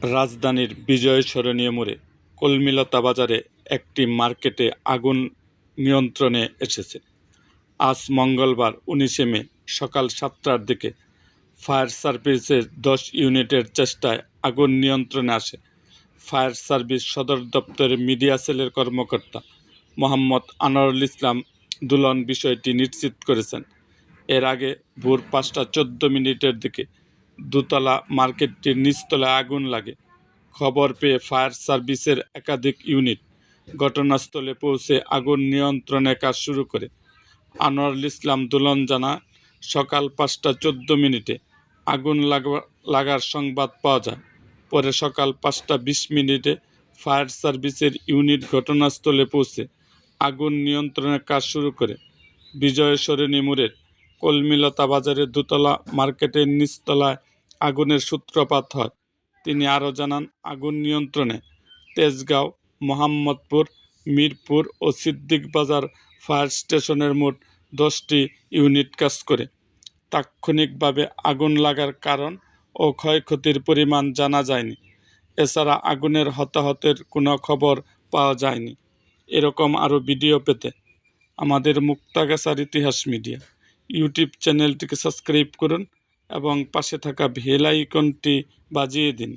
রাজধানীর বিজয় সরণিয়া মোড়ে কলমিলতা বাজারে একটি মার্কেটে আগুন নিয়ন্ত্রণে এসেছে। আজ মঙ্গলবার ১৯ মে সকাল ৭টার দিকে ফায়ার সার্ভিসের ১০ ইউনিটের চেষ্টায় আগুন নিয়ন্ত্রণে আসে। ফায়ার সার্ভিস সদর দপ্তরের মিডিয়া সেলের কর্মকর্তা মোহাম্মদ আনোয়ারুল ইসলাম দুলন বিষয়টি নিশ্চিত করেছেন। এর আগে ভোর ৫টা ১৪ মিনিটের দিকে দোতলা মার্কেটটির নিচতলায় আগুন লাগে। খবর পেয়ে ফায়ার সার্ভিসের একাধিক ইউনিট ঘটনাস্থলে পৌঁছে আগুন নিয়ন্ত্রণের কাজ শুরু করে। আনোয়ারুল ইসলাম দুলন জানান, সকাল ৫টা ১৪ মিনিটে আগুন লাগার সংবাদ পাওয়া যায়। পরে সকাল ৫টা ২০ মিনিটে ফায়ার সার্ভিসের ইউনিট ঘটনাস্থলে পৌঁছে আগুন নিয়ন্ত্রণের কাজ শুরু করে। বিজয় সরণি মোড়ের কলমিলতা বাজারের দোতলা মার্কেটের নিচতলায় আগুনের সূত্রপাত হয়। তিনি আরও জানান, আগুন নিয়ন্ত্রণে তেজগাঁও, মোহাম্মদপুর, মিরপুর ও সিদ্দিক বাজার ফায়ার স্টেশনের মোট ১০টি ইউনিট কাজ করে। তাৎক্ষণিকভাবে আগুন লাগার কারণ ও ক্ষয়ক্ষতির পরিমাণ জানা যায়নি। এছাড়া আগুনের হতাহতের কোনো খবর পাওয়া যায়নি। এরকম আরও ভিডিও পেতে আমাদের মুক্তাগাছার ইতিহাস মিডিয়া ইউটিউব চ্যানেলটিকে সাবস্ক্রাইব করুন এবং পাশে থাকা বেল আইকনটি বাজিয়ে দিন।